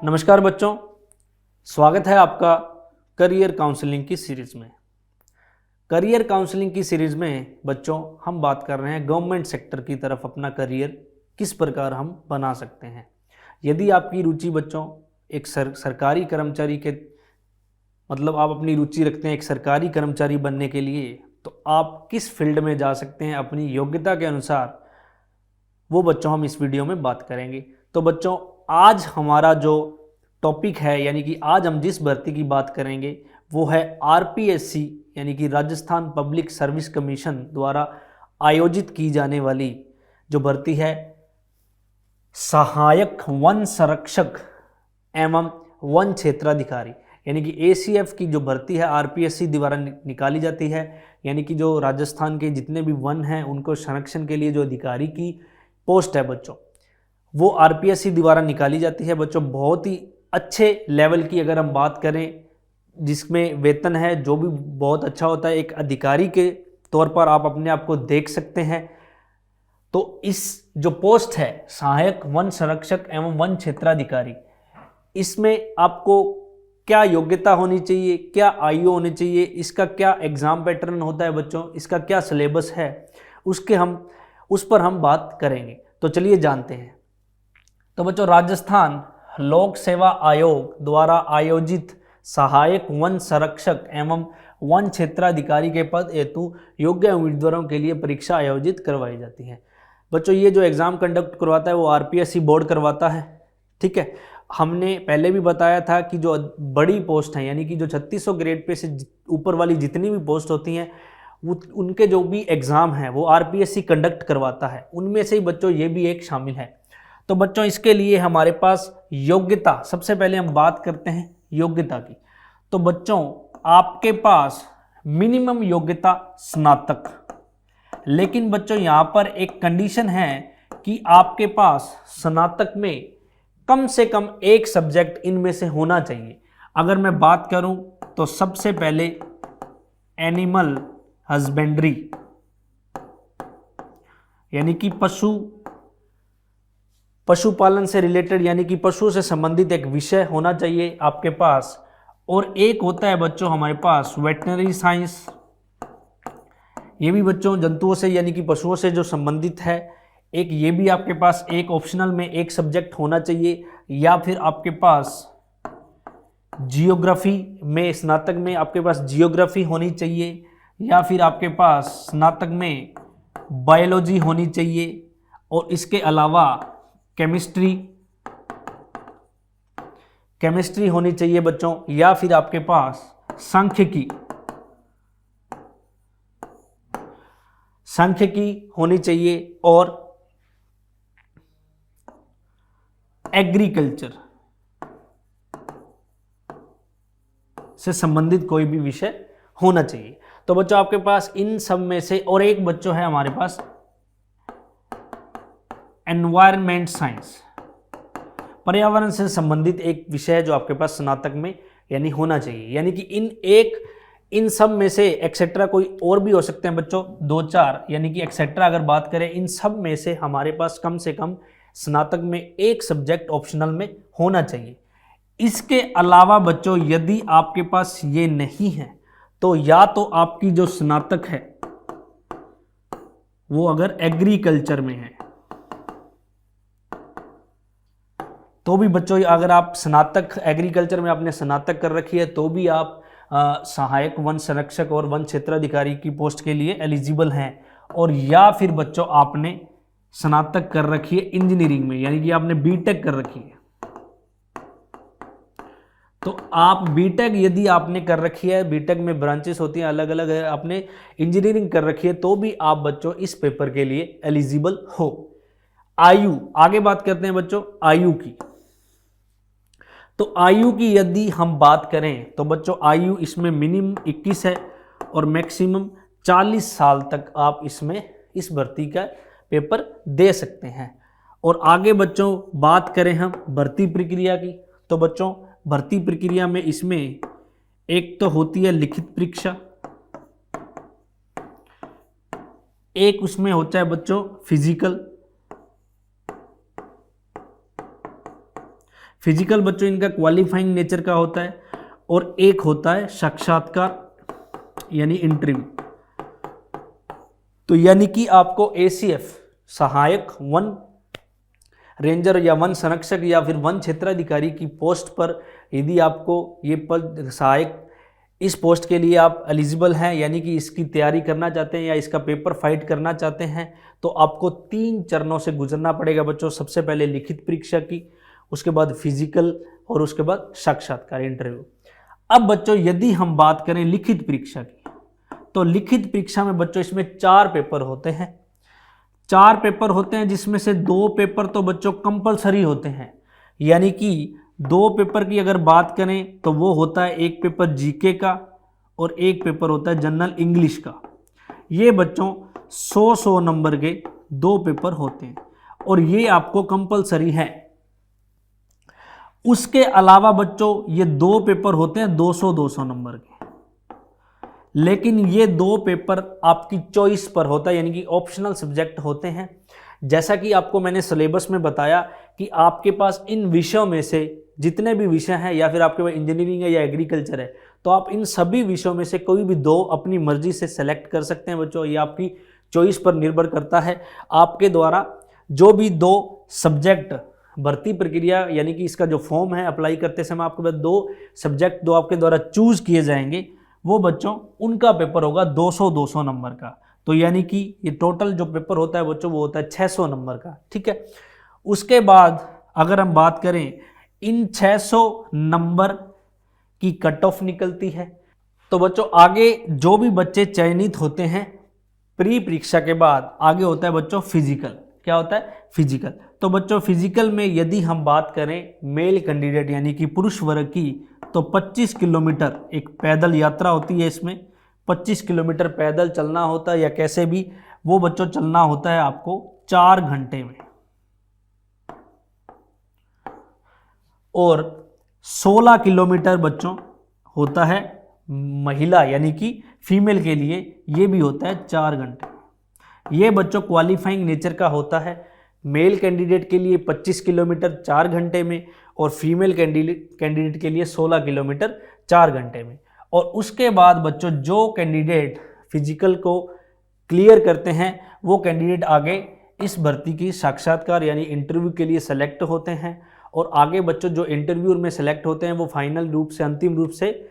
नमस्कार बच्चों, स्वागत है आपका करियर काउंसलिंग की सीरीज में। करियर काउंसलिंग की सीरीज में बच्चों हम बात कर रहे हैं गवर्नमेंट सेक्टर की तरफ अपना करियर किस प्रकार हम बना सकते हैं। यदि आपकी रुचि बच्चों एक सरकारी कर्मचारी के मतलब आप अपनी रुचि रखते हैं एक सरकारी कर्मचारी बनने के लिए, तो आप किस फील्ड में जा सकते हैं अपनी योग्यता के अनुसार, वो बच्चों हम इस वीडियो में बात करेंगे। तो बच्चों आज हमारा जो टॉपिक है यानी कि आज हम जिस भर्ती की बात करेंगे वो है आरपीएससी यानी कि राजस्थान पब्लिक सर्विस कमीशन द्वारा आयोजित की जाने वाली जो भर्ती है सहायक वन संरक्षक एवं वन क्षेत्राधिकारी यानी कि एसीएफ की जो भर्ती है आरपीएससी द्वारा निकाली जाती है। यानी कि जो राजस्थान के जितने भी वन हैं उनको संरक्षण के लिए जो अधिकारी की पोस्ट है बच्चों वो आरपीएससी द्वारा निकाली जाती है। बच्चों बहुत ही अच्छे लेवल की अगर हम बात करें जिसमें वेतन है जो भी बहुत अच्छा होता है, एक अधिकारी के तौर पर आप अपने आप को देख सकते हैं। तो इस जो पोस्ट है सहायक वन संरक्षक एवं वन क्षेत्राधिकारी, इसमें आपको क्या योग्यता होनी चाहिए, क्या आयु होनी चाहिए, इसका क्या एग्जाम पैटर्न होता है बच्चों, इसका क्या सिलेबस है, उस पर हम बात करेंगे। तो चलिए जानते हैं। तो बच्चों राजस्थान लोक सेवा आयोग द्वारा आयोजित सहायक वन संरक्षक एवं वन क्षेत्राधिकारी के पद हेतु योग्य उम्मीदवारों के लिए परीक्षा आयोजित करवाई जाती है। बच्चों ये जो एग्ज़ाम कंडक्ट करवाता है वो आरपीएससी बोर्ड करवाता है, ठीक है। हमने पहले भी बताया था कि जो बड़ी पोस्ट हैं यानी कि जो 3600 ग्रेड पे से ऊपर वाली जितनी भी पोस्ट होती हैं उनके जो भी एग्ज़ाम हैं वो आरपीएससी कंडक्ट करवाता है। उनमें से ही बच्चों ये भी एक शामिल है। तो बच्चों इसके लिए हमारे पास योग्यता, सबसे पहले हम बात करते हैं योग्यता की। तो बच्चों आपके पास मिनिमम योग्यता स्नातक, लेकिन बच्चों यहाँ पर एक कंडीशन है कि आपके पास स्नातक में कम से कम एक सब्जेक्ट इनमें से होना चाहिए। अगर मैं बात करूं तो सबसे पहले एनिमल हस्बेंड्री यानी कि पशुपालन से रिलेटेड यानी कि पशु से संबंधित एक विषय होना चाहिए आपके पास। और एक होता है बच्चों हमारे पास वेटनरी साइंस, ये भी बच्चों जंतुओं से यानी कि पशुओं से जो संबंधित है, एक ये भी आपके पास एक ऑप्शनल में एक सब्जेक्ट होना चाहिए। या फिर आपके पास जियोग्राफी में स्नातक में आपके पास जियोग्राफी होनी चाहिए, या फिर आपके पास स्नातक में बायोलॉजी होनी चाहिए। और इसके अलावा केमिस्ट्री होनी चाहिए बच्चों, या फिर आपके पास सांख्यिकी होनी चाहिए और एग्रीकल्चर से संबंधित कोई भी विषय होना चाहिए। तो बच्चों आपके पास इन सब में से और एक बच्चों है हमारे पास एनवायरनमेंट साइंस, पर्यावरण से संबंधित एक विषय है जो आपके पास स्नातक में यानी होना चाहिए। यानी कि इन सब में से एक्सेट्रा कोई और भी हो सकते हैं बच्चों, 2-4 यानी कि एक्सेट्रा अगर बात करें इन सब में से हमारे पास कम से कम स्नातक में एक सब्जेक्ट ऑप्शनल में होना चाहिए। इसके अलावा बच्चों यदि आपके पास ये नहीं है तो या तो आपकी जो स्नातक है वो अगर एग्रीकल्चर में है तो भी बच्चों अगर आप स्नातक एग्रीकल्चर में आपने स्नातक कर रखी है तो भी आप सहायक वन संरक्षक और वन क्षेत्राधिकारी की पोस्ट के लिए एलिजिबल हैं। और या फिर बच्चों आपने स्नातक कर रखी है इंजीनियरिंग में यानी कि आपने बीटेक कर रखी है, तो आप बीटेक यदि आपने कर रखी है, बीटेक में ब्रांचेस होती हैं अलग अलग है, आपने इंजीनियरिंग कर रखी है तो भी आप बच्चों इस पेपर के लिए एलिजिबल हो। आयु, आगे बात करते हैं बच्चों आयु की। तो आयु की यदि हम बात करें तो बच्चों आयु इसमें मिनिमम 21 है और मैक्सिमम 40 साल तक आप इसमें इस भर्ती का पेपर दे सकते हैं। और आगे बच्चों बात करें हम भर्ती प्रक्रिया की, तो बच्चों भर्ती प्रक्रिया में इसमें एक तो होती है लिखित परीक्षा, एक उसमें होता है फिजिकल बच्चों इनका क्वालिफाइंग नेचर का होता है, और एक होता है साक्षात्कार यानी इंटरव्यू। तो यानी कि आपको ACF सहायक वन रेंजर या वन संरक्षक या फिर वन क्षेत्राधिकारी की पोस्ट पर यदि आपको ये पद सहायक, इस पोस्ट के लिए आप एलिजिबल हैं, यानी कि इसकी तैयारी करना चाहते हैं या इसका पेपर फाइट करना चाहते हैं, तो आपको 3 चरणों से गुजरना पड़ेगा बच्चों। सबसे पहले लिखित परीक्षा की, उसके बाद फिजिकल और उसके बाद साक्षात्कार इंटरव्यू। अब बच्चों यदि हम बात करें लिखित परीक्षा की, तो लिखित परीक्षा में बच्चों इसमें 4 पेपर होते हैं। 4 पेपर होते हैं जिसमें से 2 पेपर तो बच्चों कंपलसरी होते हैं, यानी कि 2 पेपर की अगर बात करें तो वो होता है एक पेपर जीके का और एक पेपर होता है जनरल इंग्लिश का। ये बच्चों 100 नंबर के 2 पेपर होते हैं और ये आपको कंपलसरी है। उसके अलावा बच्चों ये 2 पेपर होते हैं 200 नंबर के, लेकिन ये 2 पेपर आपकी चॉइस पर होता है, यानी कि ऑप्शनल सब्जेक्ट होते हैं। जैसा कि आपको मैंने सिलेबस में बताया कि आपके पास इन विषयों में से जितने भी विषय हैं, या फिर आपके पास इंजीनियरिंग है या एग्रीकल्चर है, तो आप इन सभी विषयों में से कोई भी 2 अपनी मर्जी से सेलेक्ट कर सकते हैं बच्चों। ये आपकी चॉइस पर निर्भर करता है। आपके द्वारा जो भी 2 सब्जेक्ट भर्ती प्रक्रिया, यानी कि इसका जो फॉर्म है अप्लाई करते समय आपके पास 2 सब्जेक्ट जो आपके द्वारा चूज किए जाएंगे, वो बच्चों उनका पेपर होगा 200 नंबर का। तो यानी कि ये टोटल जो पेपर होता है बच्चों वो होता है 600 नंबर का, ठीक है। उसके बाद अगर हम बात करें, इन 600 नंबर की कट ऑफ निकलती है। तो बच्चों आगे जो भी बच्चे चयनित होते हैं प्री परीक्षा के बाद, आगे होता है बच्चों फिजिकल। क्या होता है? फिजिकल। तो बच्चों फिजिकल में यदि हम बात करें मेल कैंडिडेट यानी कि पुरुष वर्ग की, तो 25 किलोमीटर एक पैदल यात्रा होती है। इसमें 25 किलोमीटर पैदल चलना होता है, या कैसे भी वो बच्चों चलना होता है आपको 4 घंटे में। और 16 किलोमीटर बच्चों होता है महिला यानी कि फीमेल के लिए, ये भी होता है 4 घंटे। ये बच्चों क्वालिफाइंग नेचर का होता है। मेल कैंडिडेट के लिए 25 किलोमीटर 4 घंटे में, और फीमेल कैंडिडेट के लिए 16 किलोमीटर 4 घंटे में। और उसके बाद बच्चों जो कैंडिडेट फिजिकल को क्लियर करते हैं वो कैंडिडेट आगे इस भर्ती की साक्षात्कार यानी इंटरव्यू के लिए सेलेक्ट होते हैं। और आगे बच्चों जो इंटरव्यू में सेलेक्ट होते हैं वो फाइनल रूप से, अंतिम रूप से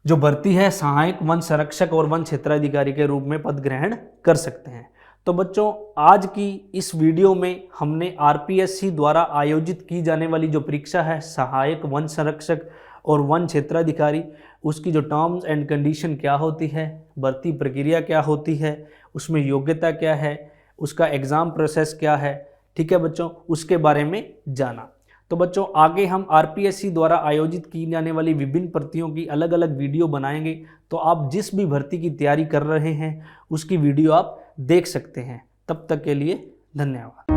जो भर्ती है सहायक वन संरक्षक और वन क्षेत्राधिकारी के रूप में पद ग्रहण कर सकते हैं। तो बच्चों आज की इस वीडियो में हमने आरपीएससी द्वारा आयोजित की जाने वाली जो परीक्षा है सहायक वन संरक्षक और वन क्षेत्राधिकारी, उसकी जो टर्म्स एंड कंडीशन क्या होती है, भर्ती प्रक्रिया क्या होती है, उसमें योग्यता क्या है, उसका एग्ज़ाम प्रोसेस क्या है, ठीक है बच्चों, उसके बारे में जाना। तो बच्चों आगे हम आरपीएससी द्वारा आयोजित की जाने वाली विभिन्न भर्तियों की अलग अलग वीडियो बनाएंगे। तो आप जिस भी भर्ती की तैयारी कर रहे हैं उसकी वीडियो आप देख सकते हैं। तब तक के लिए धन्यवाद।